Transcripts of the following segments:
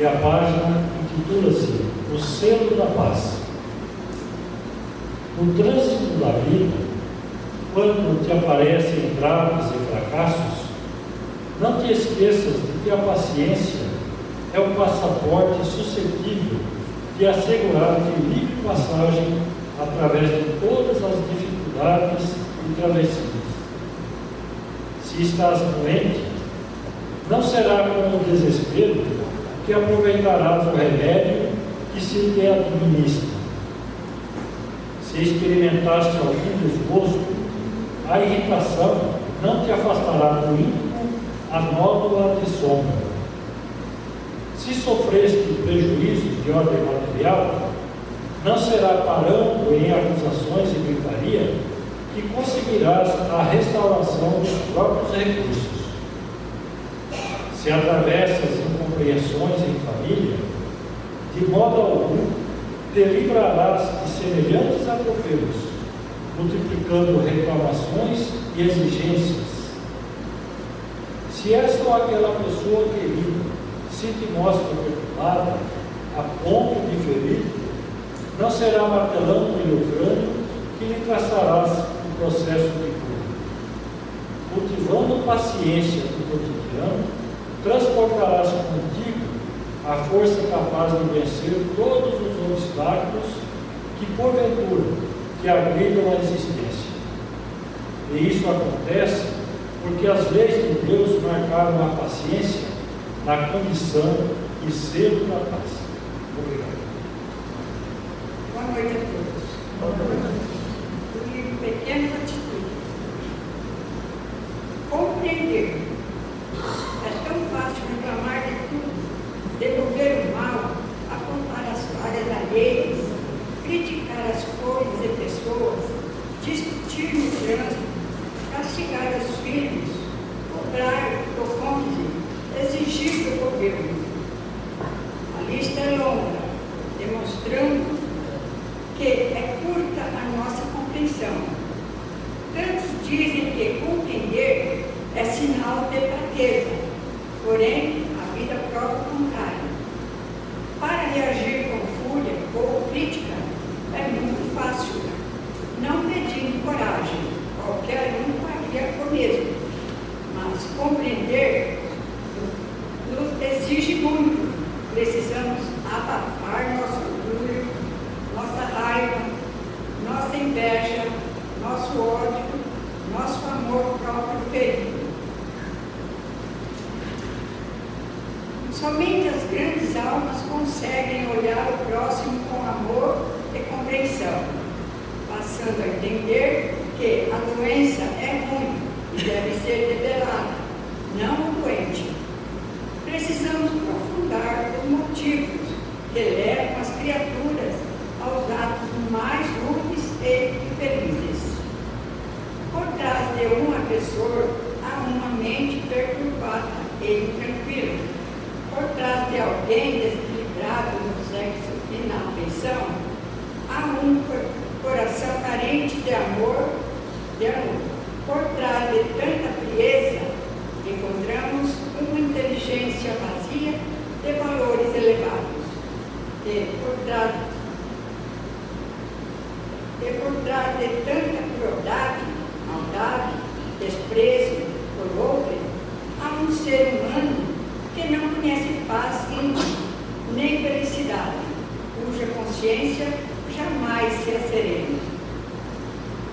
e a página intitula-se O Selo da Paz. No trânsito da vida, quando te aparecem entraves e fracassos, não te esqueças de que a paciência é o passaporte suscetível de assegurar de livre passagem através de todas as dificuldades e travessias. Se estás doente, não será com o desespero que aproveitarás o remédio que se te administra. Se experimentaste algum desgosto, a irritação não te afastará do íntimo a nódoa de sombra. Se sofreste prejuízos de ordem material, não será parando em acusações e gritaria que conseguirás a restauração dos próprios recursos. Se atravessas incompreensões em família, de modo algum te livrarás de semelhantes atropelos, multiplicando reclamações e exigências. Se esta ou aquela pessoa querida se te mostra preocupada a ponto de ferir, não será martelando em o crânio que lhe traçarás o processo de cura. Cultivando paciência no cotidiano, transportarás contigo a força capaz de vencer todos os obstáculos que, porventura, te agridam a existência. E isso acontece porque as leis de Deus marcaram a paciência na condição de selo da paz. Obrigado. Boa noite a todos. Boa noite. O livro Pequenas Atitudes. Compreender. É tão fácil reclamar de tudo, devolver o mal, apontar as falhas alheias, criticar as coisas e pessoas, discutir no trânsito, castigar os filhos, cobrar do cônjuge, exigir do governo. A lista é longa, demonstrando que é curta a nossa compreensão. Tantos dizem que compreender é sinal de fraqueza, porém a vida prova o contrário. Para reagir com fúria ou crítica é muito fácil, não pedindo coragem, qualquer um faria o mesmo, mas compreender nos exige muito. Precisamos abafar nosso orgulho, nossa raiva, nossa inveja, nosso ódio, nosso amor próprio ferido. Somente as grandes almas conseguem olhar o próximo com amor e compreensão, passando a entender que a doença é ruim e deve ser debelada, não o doente. Precisamos aprofundar os motivos que levam as criaturas aos atos mais ruins e infelizes. Por trás de um agressor há uma mente perturbada e intranquila. Por trás de alguém desequilibrado no sexo e na afeição, há um coração carente de amor. Por trás de tanta frieza, encontramos uma inteligência vazia de valores elevados. E por trás de tanta crueldade, maldade, desprezo por outro, há um ser humano que não conhece paz íntima, nem felicidade, cuja consciência jamais se serena.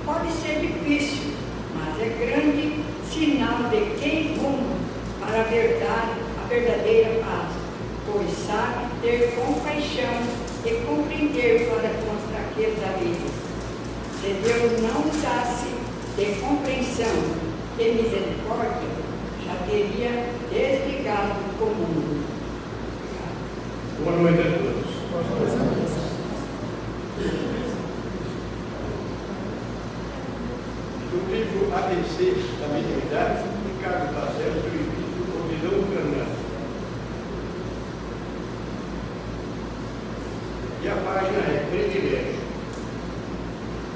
Pode ser difícil, mas é grande sinal de quem ruma para a verdadeira paz, pois sabe ter compaixão e compreender para com as fraquezas alheias. Se Deus não usasse de compreensão e misericórdia, já teria desligado o mundo. Boa noite a todos. Do livro ABC da Mediunidade, Ricardo Barcelos, do Espírito Odilão Fernandes. E a página é Privilégio.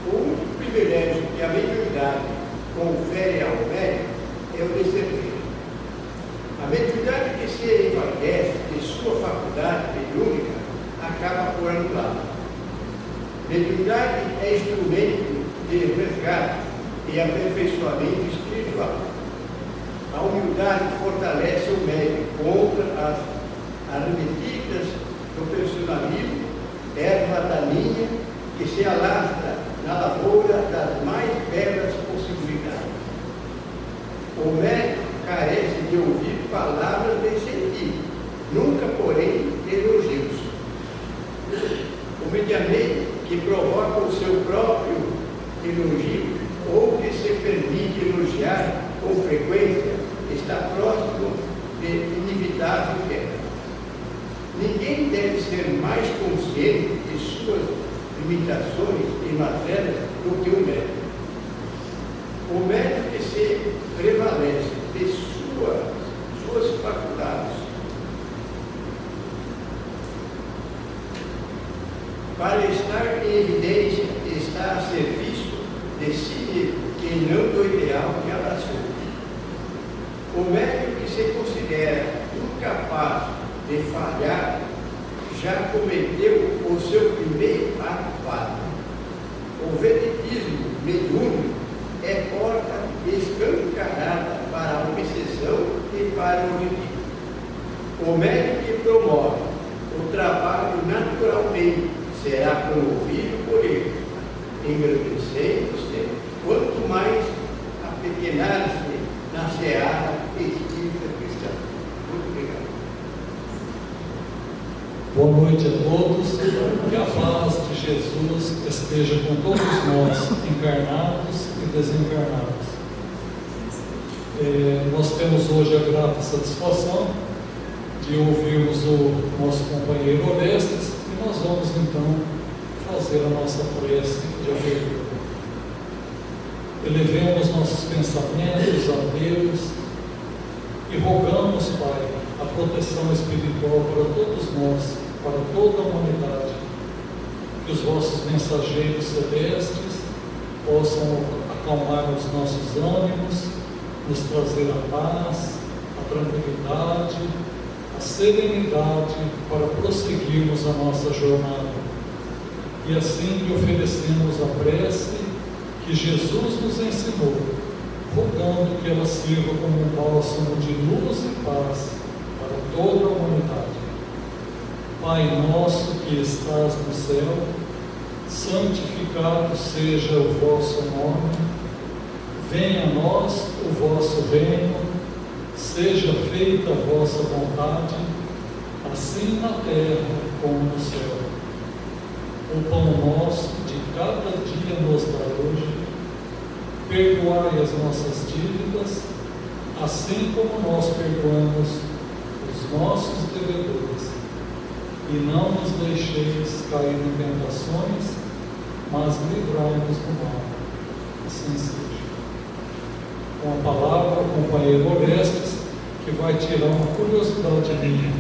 O único privilégio que a mediunidade confere ao médium é o de servir. A mediunidade que se envaidece de sua sua faculdade mediúnica acaba por anular. Mediunidade é instrumento de resgate e aperfeiçoamento espiritual. A humildade fortalece o médium contra as armadilhas do personalismo, erva daninha que se alastra na lavoura das mais belas possibilidades. O médico carece de ouvir palavras de sentido, nunca, porém, elogios. O medianeiro que provoca o seu próprio elogio ou que se permite elogiar com frequência está próximo de inevitável queda. Ninguém deve ser mais consciente de suas limitações e mazelas do que o médico. O médico que se prevalece de suas faculdades para estar em evidência, está a serviço de si mesmo e não do ideal que abraçou. O médico que se considera incapaz de falhar já cometeu o seu primeiro ato falho. O vedetismo mediúnico é porta escancarada para a obsessão e para o ridículo. O médico que promove o trabalho naturalmente será promovido por ele, engrandecendo-se, quanto mais apequenar-se na seara espírita cristã. Muito obrigado. Boa noite a todos. Que a paz de Jesus esteja com todos nós, encarnados e desencarnados. Nós temos hoje a grata satisfação de ouvirmos o nosso companheiro Orestes e nós vamos então fazer a nossa prece de abertura. Elevemos nossos pensamentos a Deus e rogamos, Pai, a proteção espiritual para todos nós, para toda a humanidade, que os vossos mensageiros celestes possam acalmar os nossos ânimos, nos trazer a paz, a tranquilidade, a serenidade para prosseguirmos a nossa jornada. E assim lhe oferecemos a prece que Jesus nos ensinou, rogando que ela sirva como um bálsamo de luz e paz para toda a humanidade. Pai nosso que estás no céu, santificado seja o vosso nome, venha a nós o vosso reino, seja feita a vossa vontade, assim na terra como no céu. O pão nosso de cada dia nos dai hoje, perdoai as nossas dívidas, assim como nós perdoamos os nossos devedores, e não nos deixeis cair em tentações, mas livrai-nos do mal. Assim seja. Com a palavra, o companheiro Orestes, que vai tirar uma curiosidade minha: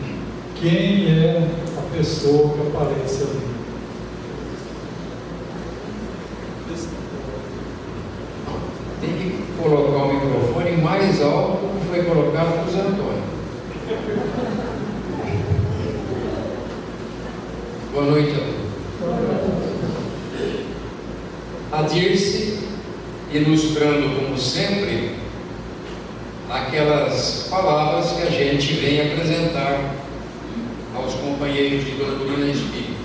quem é a pessoa que aparece ali? Tem que colocar o microfone mais alto do que foi colocado por Zé Antônio. Boa noite a todos. A Dirce, ilustrando como sempre aquelas palavras que a gente vem apresentar aos companheiros de doutrina espírita.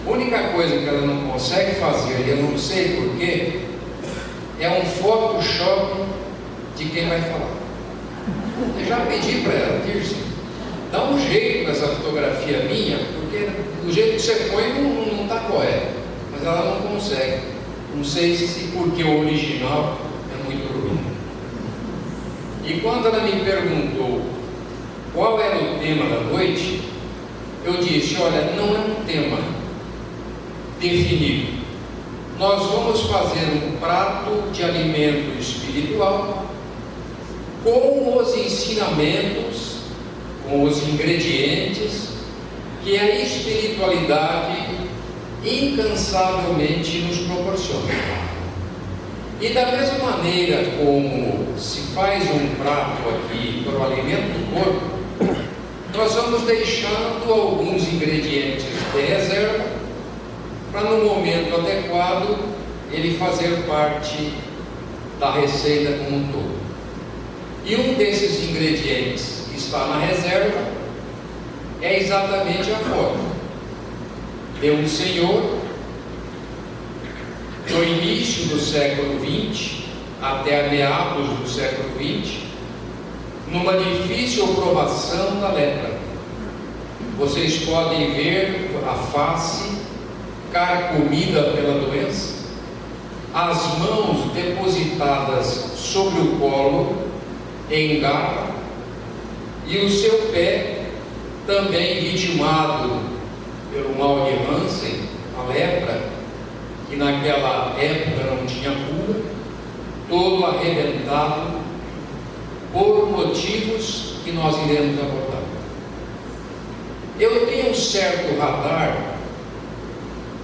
A única coisa que ela não consegue fazer, e eu não sei porquê, é um Photoshop de quem vai falar. Eu já pedi para ela, Dirce, dá um jeito nessa fotografia minha, porque do jeito que você põe não está correto, mas ela não consegue. Não sei se porque o original é muito ruim. E quando ela me perguntou qual era o tema da noite, eu disse: olha, não é um tema definido. Nós vamos fazer um prato de alimento espiritual com os ensinamentos, com os ingredientes que a espiritualidade incansavelmente nos proporciona. E da mesma maneira como se faz um prato aqui para o alimento do corpo, nós vamos deixando alguns ingredientes de reserva para, no momento adequado, ele fazer parte da receita como um todo. E um desses ingredientes que está na reserva é exatamente a fórmula. Deus Senhor, no início do século XX até meados do século XX, numa difícil provação da lepra. Vocês podem ver a face carcomida pela doença, as mãos depositadas sobre o colo em garra e o seu pé também vitimado pelo mal de Hansen, a lepra, que naquela época não tinha cura, todo arrebentado por motivos que nós iremos abordar. Eu tenho um certo radar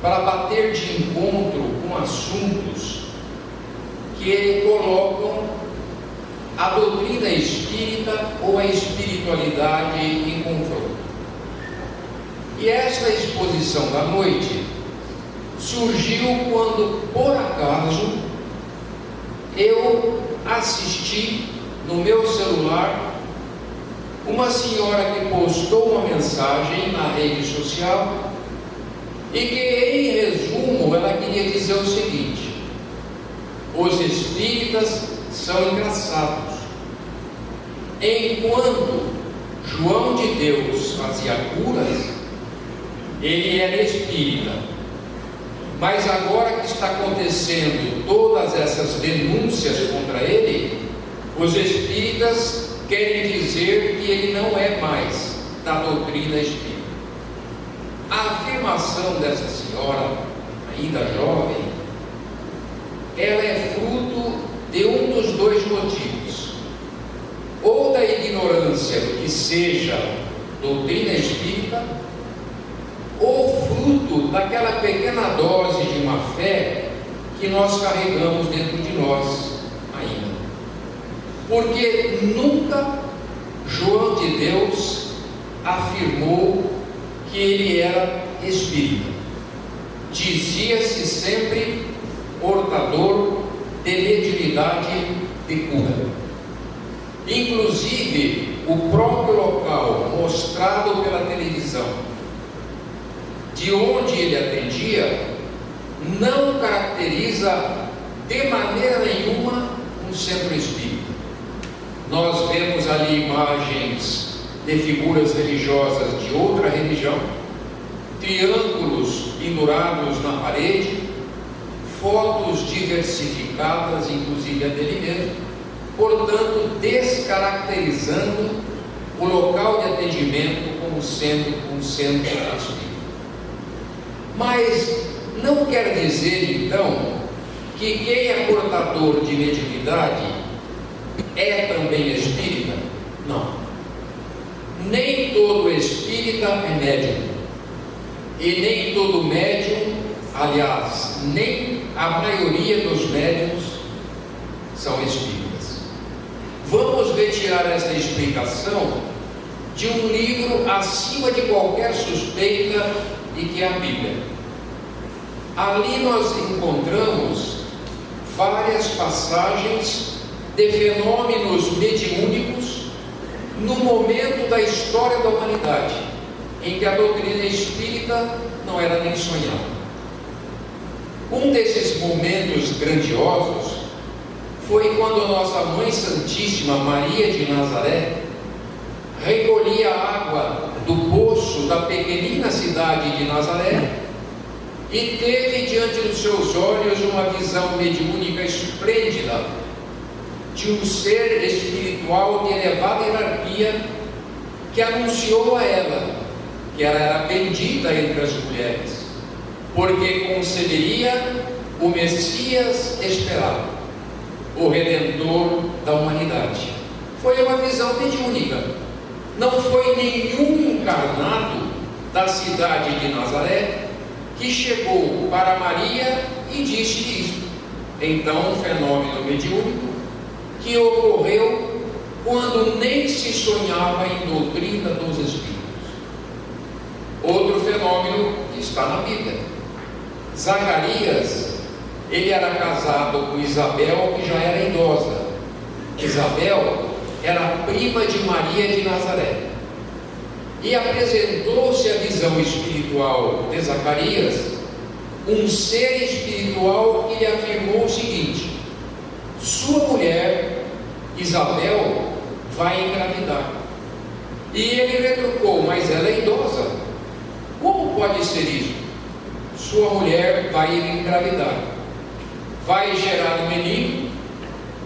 para bater de encontro com assuntos que colocam a doutrina espírita ou a espiritualidade em confronto. E esta exposição da noite surgiu quando, por acaso, eu assisti no meu celular uma senhora que postou uma mensagem na rede social e que, em resumo, ela queria dizer o seguinte: os espíritas são engraçados. Enquanto João de Deus fazia curas, ele era espírita. Mas agora que está acontecendo todas essas denúncias contra ele, os espíritas querem dizer que ele não é mais da doutrina espírita. A afirmação dessa senhora, ainda jovem, ela é fruto de um dos dois motivos: ou da ignorância do que seja doutrina espírita, ou fruto daquela pequena dose de má fé que nós carregamos dentro de nós ainda. Porque nunca João de Deus afirmou que ele era espírita. Dizia-se sempre portador de mediunidade de cura. Inclusive, o próprio local mostrado pela televisão, de onde ele atendia, não caracteriza de maneira nenhuma um centro espírita. Nós vemos ali imagens de figuras religiosas de outra religião, triângulos pendurados na parede, fotos diversificadas, inclusive a dele mesmo, portanto descaracterizando o local de atendimento como sendo um centro espírita. Mas não quer dizer então que quem é portador de mediunidade é também espírita? Não. Nem todo espírita é médium, e nem todo médium, aliás, nem a maioria dos médiuns são espíritas. Vamos retirar essa explicação de um livro acima de qualquer suspeita, e que é a Bíblia. Ali nós encontramos várias passagens de fenômenos mediúnicos no momento da história da humanidade, em que a doutrina espírita não era nem sonhada. Um desses momentos grandiosos foi quando a nossa Mãe Santíssima Maria de Nazaré recolhia água do poço da pequenina cidade de Nazaré e teve diante dos seus olhos uma visão mediúnica esplêndida de um ser espiritual de elevada hierarquia que anunciou a ela que ela era bendita entre as mulheres, porque conceberia o Messias esperado, o Redentor da humanidade. Foi uma visão mediúnica. Não foi nenhum encarnado da cidade de Nazaré que chegou para Maria e disse isto. Então, um fenômeno mediúnico que ocorreu quando nem se sonhava em doutrina dos Espíritos. Outro fenômeno que está na Bíblia: Zacarias, ele era casado com Isabel, que já era idosa. Isabel era prima de Maria de Nazaré. E apresentou-se a visão espiritual de Zacarias, um ser espiritual que lhe afirmou o seguinte: sua mulher, Isabel, vai engravidar. E ele retrucou: mas ela é idosa, como pode ser isso? Sua mulher vai engravidar, vai gerar um menino,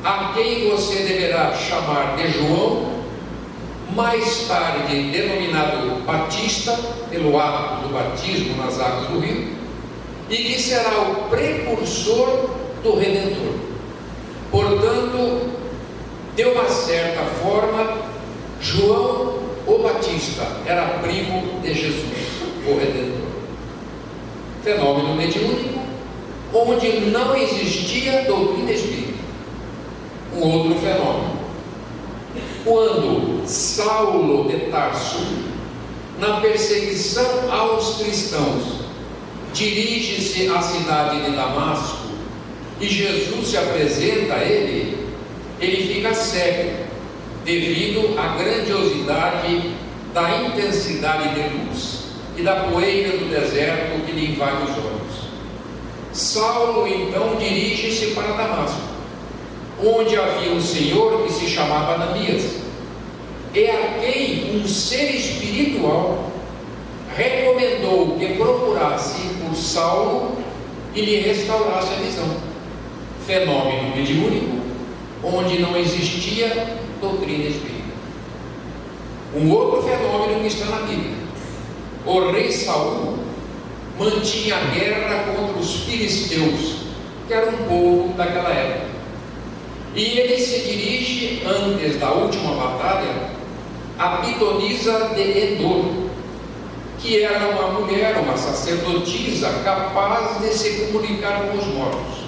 a quem você deverá chamar de João, mais tarde denominado Batista, pelo ato do batismo nas águas do rio, e que será o precursor do Redentor. Portanto, de uma certa forma, João o Batista era primo de Jesus, o Redentor. Fenômeno mediúnico, onde não existia doutrina espírita. Um outro fenômeno: quando Saulo de Tarso, na perseguição aos cristãos, dirige-se à cidade de Damasco e Jesus se apresenta a ele, ele fica cego devido à grandiosidade da intensidade de luz e da poeira do deserto que lhe invade os olhos. Saulo então dirige-se para Damasco, onde havia um senhor que se chamava Ananias, e a quem um ser espiritual recomendou que procurasse por Saulo e lhe restaurasse a visão. Fenômeno mediúnico, onde não existia doutrina espírita. Um outro fenômeno que está na Bíblia: o rei Saul mantinha a guerra contra os filisteus, que era um povo daquela época. E ele se dirige, antes da última batalha, a pitonisa de Endor, que era uma mulher, uma sacerdotisa, capaz de se comunicar com os mortos.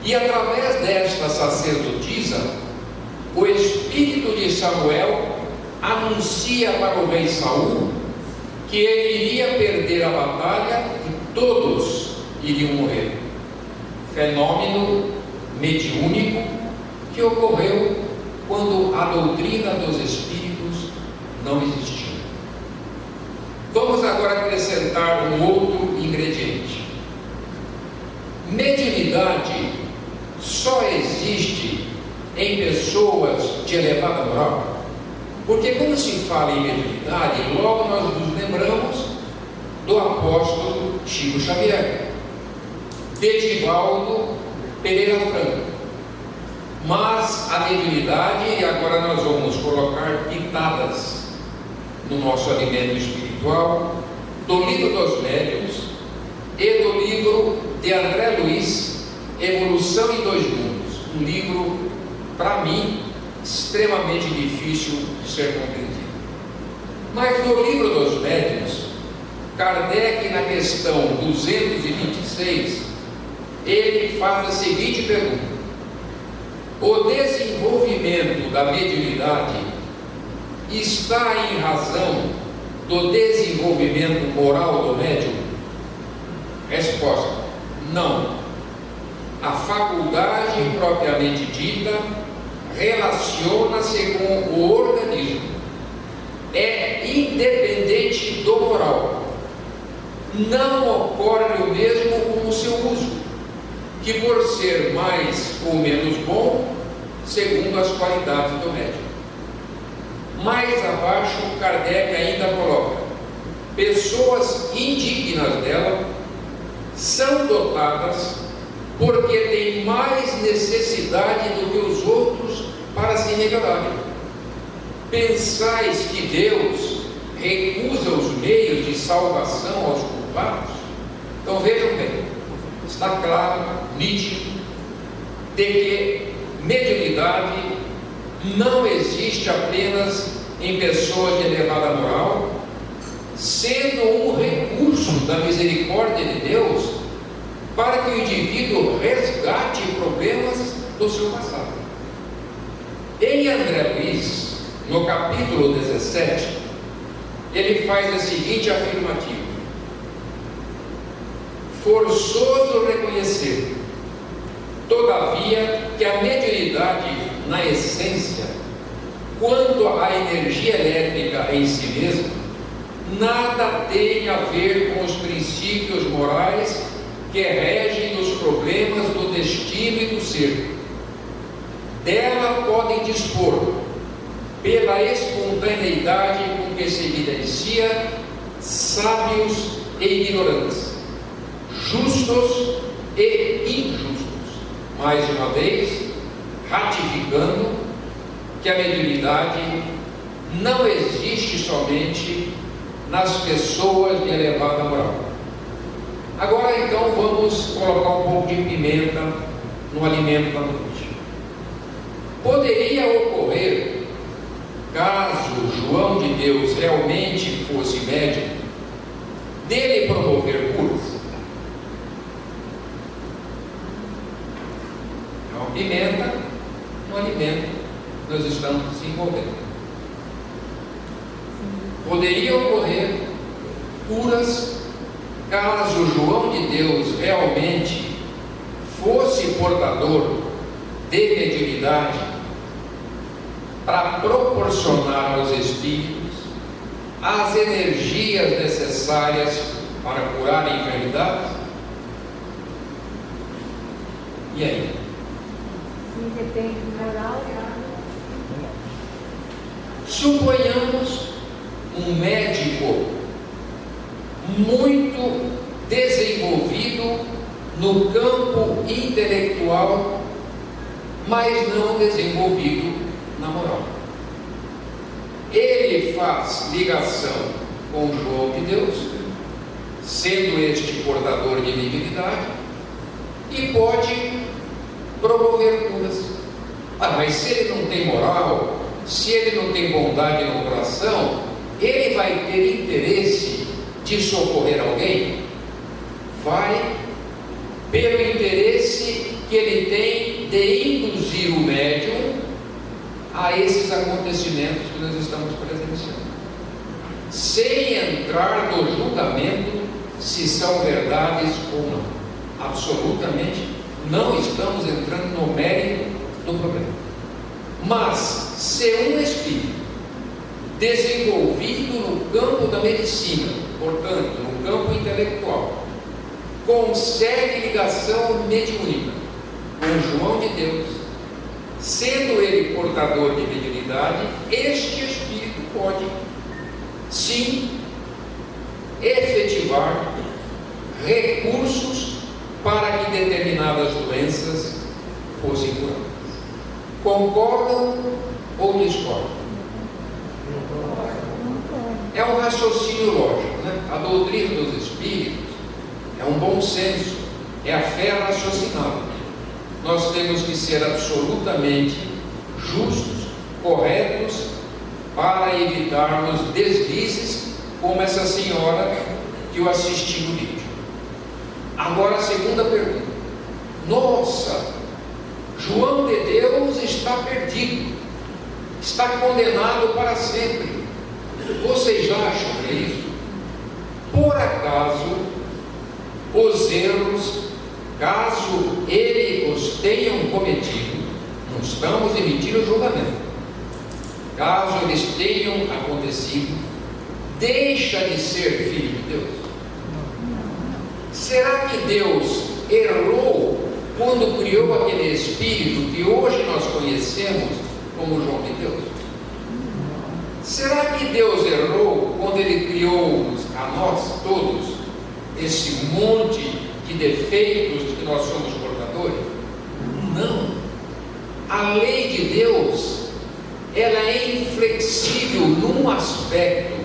E através desta sacerdotisa, o espírito de Samuel anuncia para o rei Saul que ele iria perder a batalha e todos iriam morrer. Fenômeno mediúnico que ocorreu quando a doutrina dos espíritos não existia. Vamos agora acrescentar um outro ingrediente. Mediunidade só existe em pessoas de elevada moral. Porque quando se fala em mediunidade, logo nós nos lembramos do apóstolo Chico Xavier, de Edivaldo Pereira Franco. Mas a mediunidade, e agora nós vamos colocar pitadas no nosso alimento espiritual, do livro dos médiuns e do livro de André Luiz, Evolução em Dois Mundos, um livro, para mim, extremamente difícil de ser compreendido. Mas no livro dos médiuns, Kardec, na questão 226, ele faz a seguinte pergunta: o desenvolvimento da mediunidade está em razão do desenvolvimento moral do médium? Resposta: não. A faculdade propriamente dita relaciona-se com o organismo, é independente do moral. Não ocorre o mesmo com o seu uso, que por ser mais ou menos bom, segundo as qualidades do médium. Mais abaixo, Kardec ainda coloca: pessoas indignas dela são dotadas porque têm mais necessidade do que os outros para se revelarem. Pensais que Deus recusa os meios de salvação aos culpados? Então vejam bem, está claro, nítido, de que mediunidade não existe apenas em pessoas de elevada moral, sendo um recurso da misericórdia de Deus para que o indivíduo resgate problemas do seu passado. Em André Luiz, no capítulo 17, ele faz a seguinte afirmativa: forçoso reconhecer, todavia, que a mediunidade, na essência, quanto à energia elétrica em si mesma, nada tem a ver com os princípios morais que regem os problemas do destino e do ser. Dela podem dispor, pela espontaneidade com que se evidencia, sábios e ignorantes, justos e injustos, mais uma vez ratificando que a mediunidade não existe somente nas pessoas de elevada moral. Agora então vamos colocar um pouco de pimenta no alimento da noite. Poderia ocorrer, caso João de Deus realmente fosse médium, dele promover curas? Então, pimenta no alimento nós estamos desenvolvendo. Poderia ocorrer curas caso João de Deus realmente fosse portador de mediunidade para proporcionar aos espíritos as energias necessárias para curar a enfermidade? E aí? Sim, depende do moral. Suponhamos um médico muito desenvolvido no campo intelectual, mas não desenvolvido na moral. Ele faz ligação com João de Deus, sendo este portador de divinidade, e pode promover curas. Mas se ele não tem moral, se ele não tem bondade no coração, ele vai ter interesse de socorrer alguém? Vai, pelo interesse que ele tem de induzir o médium a esses acontecimentos que nós estamos presenciando, sem entrar no julgamento se são verdades ou não. Absolutamente não estamos entrando no mérito do problema. Mas se um espírito desenvolvido no campo da medicina, portanto no campo intelectual, consegue ligação mediúnica com João de Deus, sendo ele portador de mediunidade, este espírito pode sim efetivar recursos para que determinadas doenças fossem curadas. Concordam ou discordam? É um raciocínio lógico, né? A doutrina dos espíritos é um bom senso, é a fé raciocinada. Nós temos que ser absolutamente justos, corretos, para evitarmos deslizes como essa senhora que eu assisti no vídeo. Agora a segunda pergunta: nossa, João de Deus está perdido, está condenado para sempre. Vocês acham que é isso? Por acaso os erros, caso ele os tenham cometido, não estamos emitindo julgamento, caso eles tenham acontecido, deixa de ser filho de Deus? Será que Deus errou quando criou aquele espírito que hoje nós conhecemos como João de Deus? Será que Deus errou quando Ele criou a nós todos esse monte de defeitos de que nós somos portadores? Não. A lei de Deus, ela é inflexível num aspecto: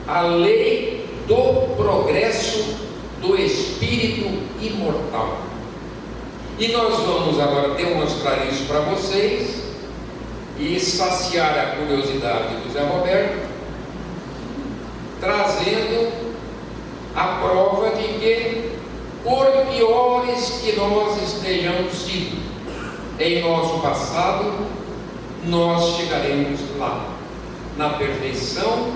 a lei do progresso do espírito imortal. E nós vamos agora demonstrar isso para vocês e saciar a curiosidade do Zé Roberto, trazendo a prova de que, por piores que nós estejamos sido em nosso passado, nós chegaremos lá, na perfeição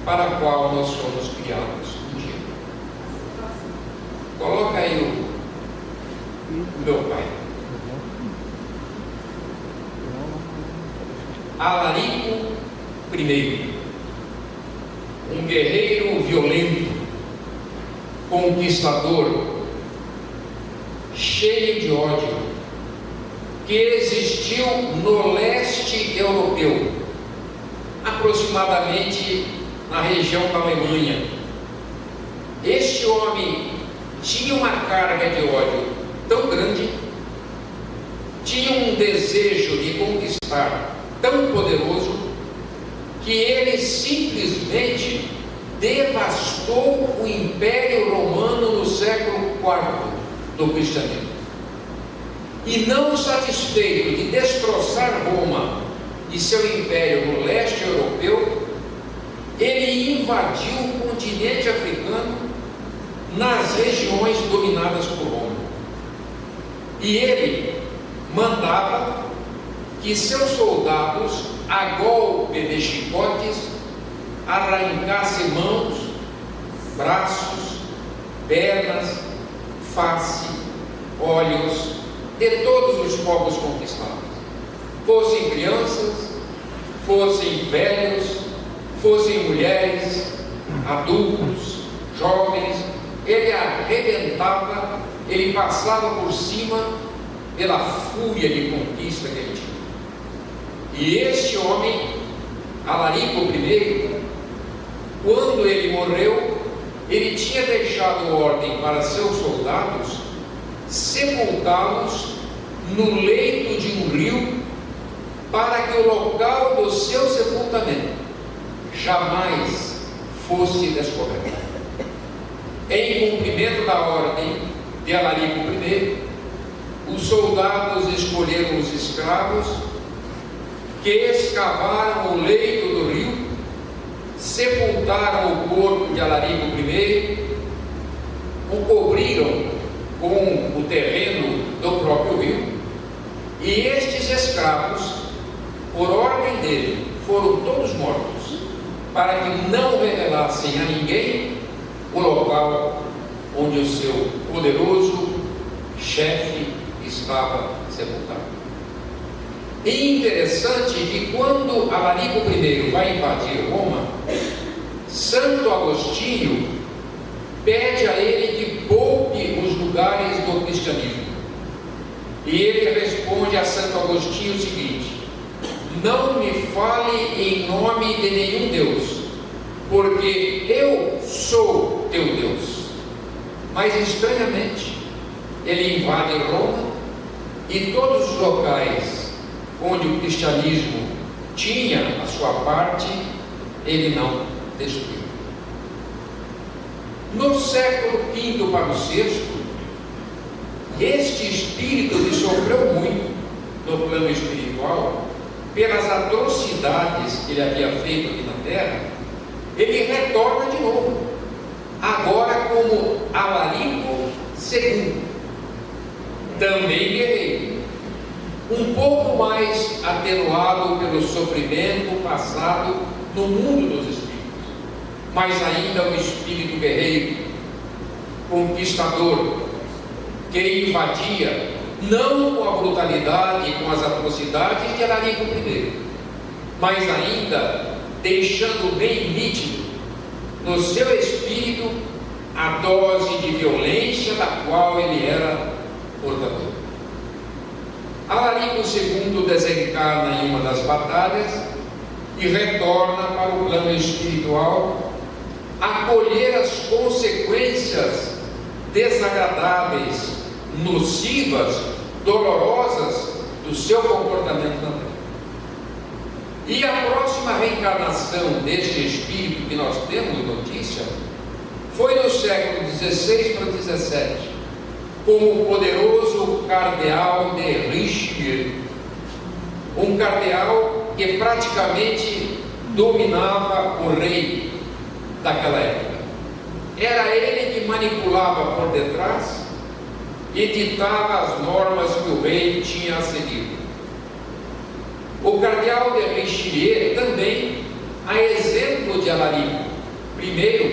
para a qual nós fomos criados um dia. Coloca aí o meu pai. Alarico I, um guerreiro violento, conquistador, cheio de ódio, que existiu no leste europeu, aproximadamente na região da Alemanha. Este homem tinha uma carga de ódio tão grande, tinha um desejo de conquistar tão poderoso, que ele simplesmente devastou o Império Romano no século IV do cristianismo. E não satisfeito de destroçar Roma e seu império no leste europeu, ele invadiu o continente africano nas regiões dominadas por Roma. E ele mandava que seus soldados, a golpe de chicotes, arrancassem mãos, braços, pernas, face, olhos de todos os povos conquistados, fossem crianças, fossem velhos, fossem mulheres, adultos, jovens. Ele arrebentava, ele passava por cima pela fúria de conquista que ele tinha. E este homem, Alarico I, quando ele morreu, ele tinha deixado ordem para seus soldados sepultá-los no leito de um rio, para que o local do seu sepultamento jamais fosse descoberto. Em cumprimento da ordem de Alarico I, os soldados escolheram os escravos que escavaram o leito do rio, sepultaram o corpo de Alarico I, o cobriram com o terreno do próprio rio, e estes escravos, por ordem dele, foram todos mortos, para que não revelassem a ninguém o local onde o seu poderoso chefe estava sepultado. E interessante que quando Alarico I vai invadir Roma, Santo Agostinho pede a ele que poupe os lugares do cristianismo. E ele responde a Santo Agostinho o seguinte: não me fale em nome de nenhum Deus, porque eu sou teu Deus. Mas estranhamente, ele invade Roma e todos os locais onde o cristianismo tinha a sua parte, ele não destruiu. No século V para o VI, este espírito que sofreu muito no plano espiritual pelas atrocidades que ele havia feito aqui na terra, ele retorna de novo, agora como Alarico II, também guerreiro, um pouco mais atenuado pelo sofrimento passado no mundo dos espíritos, mas ainda um espírito guerreiro, conquistador, que invadia, não com a brutalidade e com as atrocidades de Alarico I, mas ainda deixando bem nítido no seu espírito a dose de violência da qual ele era portador. Alarico II desencarna em uma das batalhas e retorna para o plano espiritual a colher as consequências desagradáveis, nocivas, dolorosas do seu comportamento na terra. E a próxima reencarnação deste espírito que nós temos notícia foi no século XVI para XVII, como o poderoso cardeal de Richelieu, um cardeal que praticamente dominava o rei daquela época. Era ele que manipulava por detrás e ditava as normas que o rei tinha a seguir. O cardeal de Richelieu também, a exemplo de Alarico, primeiro,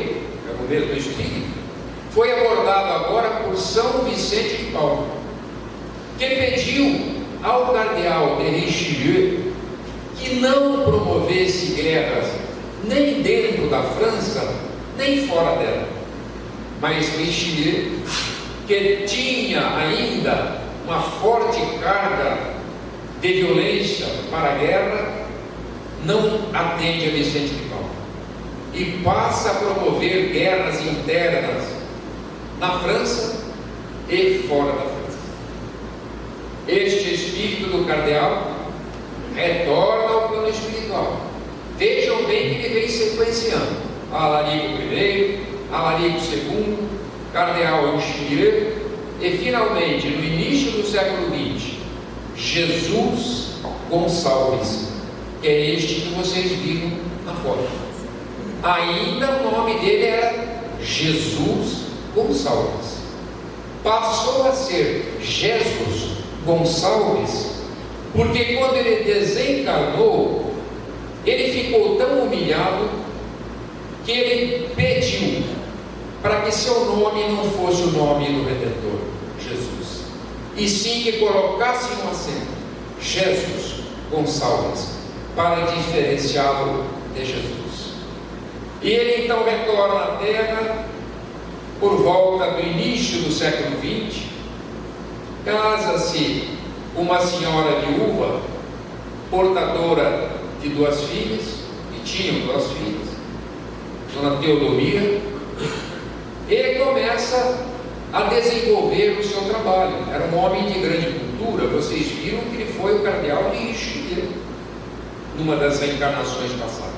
é o mesmo espírito, foi abordado agora por São Vicente de Paulo, que pediu ao cardeal de Richelieu que não promovesse guerras nem dentro da França, nem fora dela. Mas Richelieu, que tinha ainda uma forte carga de violência para a guerra, não atende a Vicente de Paulo e passa a promover guerras internas na França e fora da França. Este espírito do cardeal retorna ao plano espiritual. Vejam bem que ele vem sequenciando: Alarico I, Alarico II, cardeal Richelieu e finalmente, no início do século XX, Jesus Gonçalves, que é este que vocês viram na foto. Ainda o nome dele era Jesus Gonçalves. Passou a ser Jesus Gonçalves, porque quando ele desencarnou, ele ficou tão humilhado que ele pediu para que seu nome não fosse o nome do Redentor, Jesus, e sim que colocasse no acento Jesus Gonçalves, para diferenciá-lo de Jesus. E ele então retorna à Terra por volta do início do século XX, casa-se uma senhora viúva, portadora de 2 filhas, e tinham 2 filhas, Dona Teodomira, e começa a desenvolver o seu trabalho. Era um homem de grande cultura. Vocês viram que ele foi o cardeal de Richelieu numa das reencarnações passadas.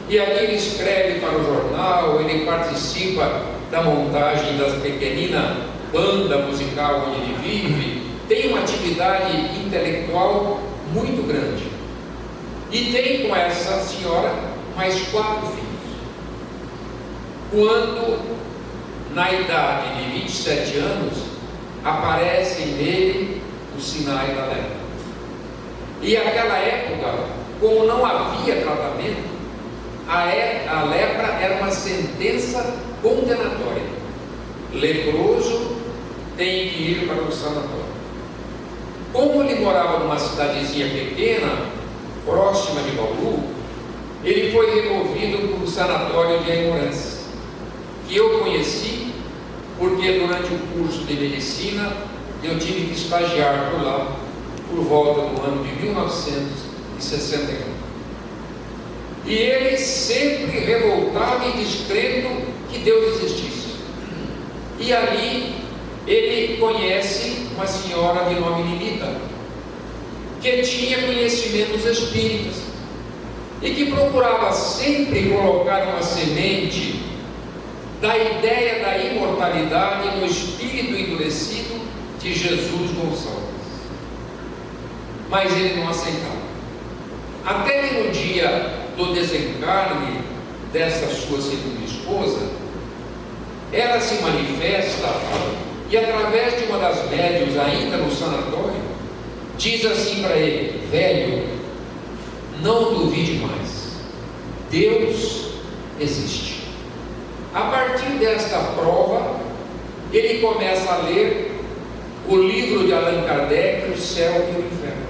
E aqui ele escreve para o jornal, ele participa da montagem das pequenina banda musical onde ele vive, tem uma atividade intelectual muito grande. E tem com essa senhora mais 4 filhos. Quando, na idade de 27 anos, aparecem nele os sinais da lepra. E naquela época, como não havia tratamento, a lepra era uma sentença condenatória. Leproso tem que ir para o sanatório. Como ele morava numa cidadezinha pequena, próxima de Bauru, ele foi removido para o sanatório de Aimorães, que eu conheci porque durante o curso de medicina eu tive que estagiar por lá por volta do ano de 1961. E ele sempre revoltado e descrendo que Deus existisse. E ali ele conhece uma senhora de nome Lilita, que tinha conhecimentos espíritas e que procurava sempre colocar uma semente da ideia da imortalidade no espírito endurecido de Jesus Gonçalves. Mas ele não aceitava. Até que no dia do desencarne dessa sua segunda esposa, ela se manifesta e através de uma das médiuns ainda no sanatório, diz assim para ele: velho, não duvide mais, Deus existe. A partir desta prova, ele começa a ler o livro de Allan Kardec, O Céu e o Inferno,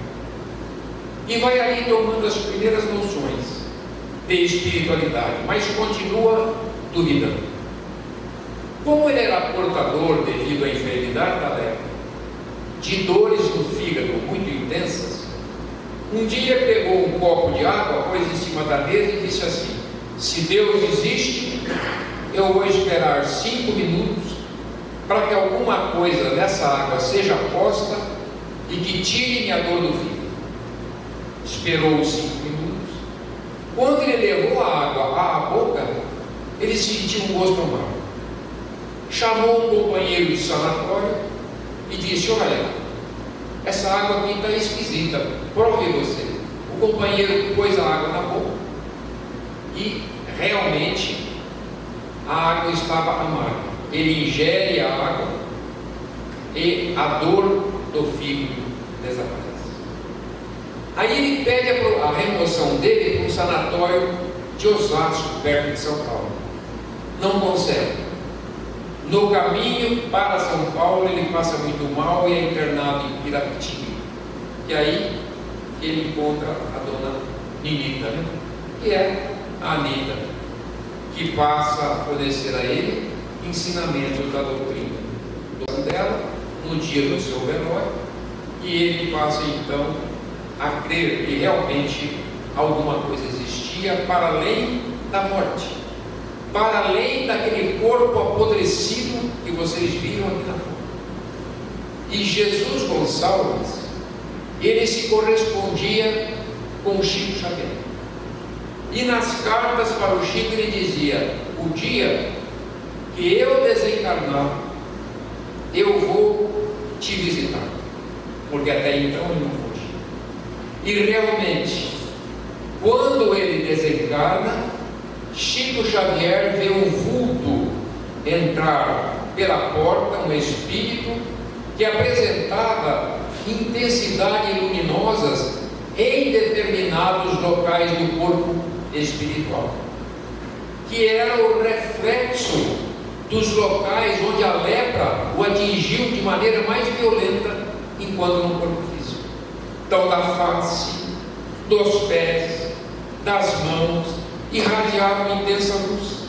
e vai ali tomando as primeiras noções de espiritualidade, mas continua duvidando. Como ele era portador, devido à enfermidade da lepra, de dores no fígado muito intensas, um dia pegou um copo de água, pôs em cima da mesa e disse assim: se Deus existe, eu vou esperar 5 minutos para que alguma coisa dessa água seja posta e que tire minha dor do fígado. Esperou os 5 minutos. Quando ele levou a água à boca, ele sentiu um gosto amargo. Chamou um companheiro de sanatório e disse: olha, essa água aqui está esquisita, prove você. O companheiro pôs a água na boca e realmente a água estava amarga. Ele ingere a água e a dor do fígado desaparece. Aí ele pede a remoção dele para um sanatório de Osasco, perto de São Paulo. Não consegue. No caminho para São Paulo ele passa muito mal e é internado em Pirapitinga. E aí ele encontra a dona Ninita, né? Que é a Anita, que passa a fornecer a ele ensinamentos da doutrina dela no dia do seu velório, e ele passa então a crer que realmente alguma coisa existia para além da morte, para além daquele corpo apodrecido que vocês viram aqui na foto. E Jesus Gonçalves, ele se correspondia com Chico Xavier. E nas cartas para o Chico ele dizia: o dia que eu desencarnar, eu vou te visitar, porque até então ele não foi. E realmente, quando ele desencarna, Chico Xavier vê um vulto entrar pela porta, um espírito que apresentava intensidades luminosas em determinados locais do corpo espiritual, que era o reflexo dos locais onde a lepra o atingiu de maneira mais violenta enquanto no corpo físico. Então, da face, dos pés, das mãos, irradiava intensa luz,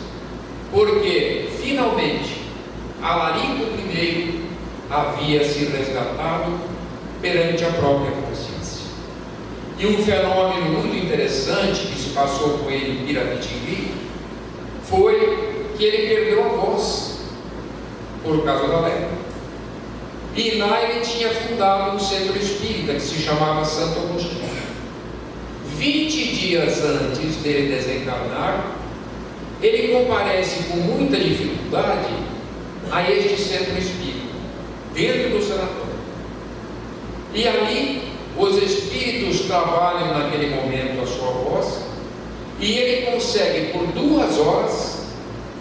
porque finalmente Alarico I havia se resgatado perante a própria consciência. E um fenômeno muito interessante que se passou com ele em Pirapitingui foi que ele perdeu a voz por causa da lepra. E lá ele tinha fundado um centro espírita que se chamava Santo Agostinho. 20 dias antes dele desencarnar, ele comparece com muita dificuldade a este centro espírita, dentro do sanatório. E ali os espíritos trabalham naquele momento a sua voz, e ele consegue por 2 horas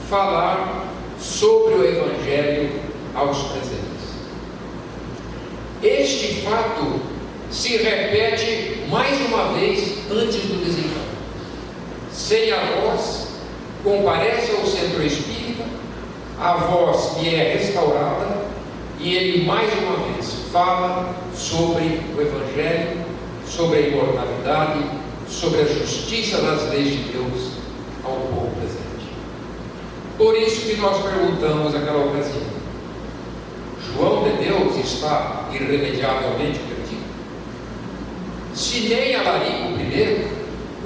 falar sobre o Evangelho aos presentes. Este fato se repete mais uma vez antes do desencarne. Sem a voz, comparece ao centro espírita, a voz que é restaurada, e ele mais uma vez fala sobre o Evangelho, sobre a imortalidade, sobre a justiça das leis de Deus ao povo presente. Por isso que nós perguntamos naquela ocasião: João de Deus está irremediavelmente perdido? Se nem Alarico I,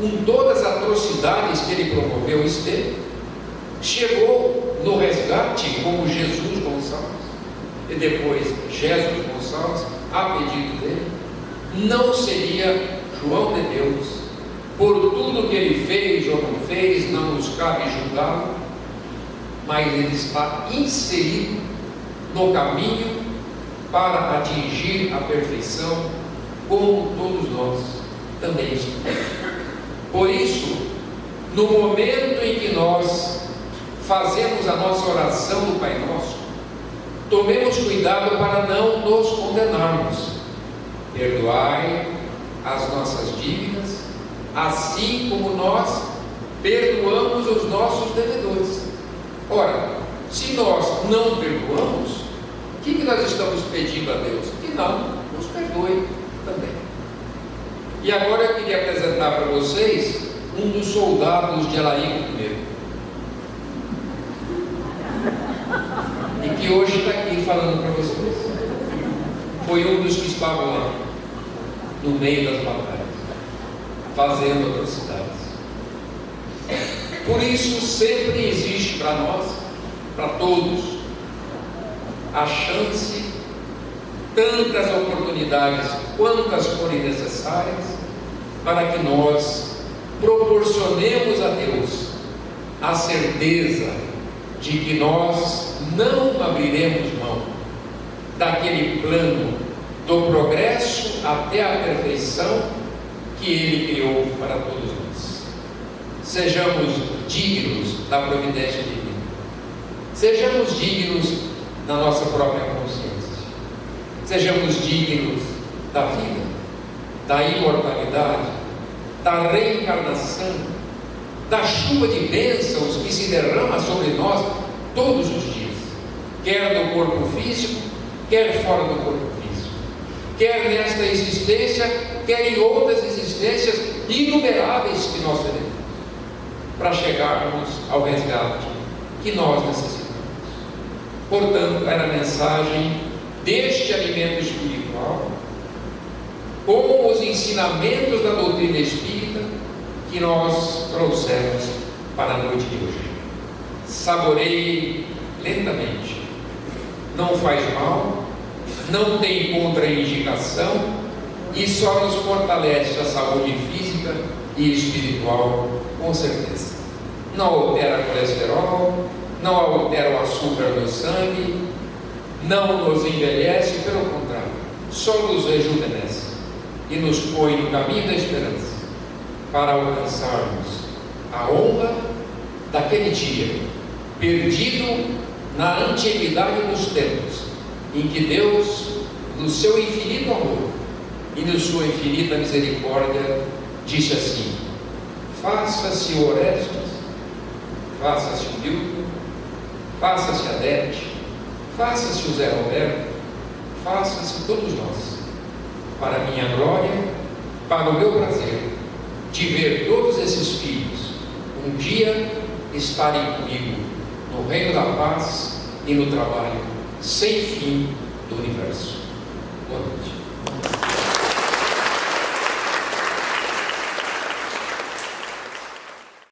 com todas as atrocidades que ele promoveu, esteve, chegou no resgate como Jesus Gonçalves, e depois Jesus Gonçalves, a pedido dele, não seria João de Deus, por tudo que ele fez ou não fez, não nos cabe julgá-lo, mas ele está inserido no caminho para atingir a perfeição, como todos nós também estamos. Por isso, no momento em que nós fazemos a nossa oração do Pai Nosso, tomemos cuidado para não nos condenarmos. Perdoai as nossas dívidas, assim como nós perdoamos os nossos devedores. Ora, se nós não perdoamos, o que nós estamos pedindo a Deus? Que não nos perdoe também. E agora eu queria apresentar para vocês um dos soldados de Alarico I, e que hoje está aqui falando para vocês. Foi um dos que estavam lá, no meio das batalhas, fazendo atrocidades. Por isso sempre existe para nós, para todos, a chance, tantas oportunidades quantas forem necessárias, para que nós proporcionemos a Deus a certeza de que nós não abriremos mão daquele plano do progresso até a perfeição que Ele criou para todos nós. Sejamos dignos da providência divina, sejamos dignos da nossa própria consciência, sejamos dignos da vida, da imortalidade, da reencarnação, da chuva de bênçãos que se derrama sobre nós todos os dias, quer no corpo físico, quer fora do corpo físico, quer nesta existência, quer em outras existências inumeráveis que nós teremos, para chegarmos ao resgate que nós necessitamos. Portanto, era a mensagem deste alimento espiritual, com os ensinamentos da doutrina espírita que nós trouxemos para a noite de hoje. Saboreie lentamente, não faz mal, não tem contraindicação e só nos fortalece a saúde física e espiritual, com certeza. Não altera colesterol, não altera o açúcar no sangue, não nos envelhece, pelo contrário, só nos rejuvenesce e nos põe no caminho da esperança para alcançarmos a honra daquele dia perdido na antiguidade dos tempos, em que Deus, no seu infinito amor e na sua infinita misericórdia, disse assim: faça-se o Orestes, faça-se o Milton, faça-se a Dete, faça-se o Zé Roberto, faça-se todos nós, para a minha glória, para o meu prazer de ver todos esses filhos um dia estarem comigo no reino da paz e no trabalho sem fim do universo. Boa noite.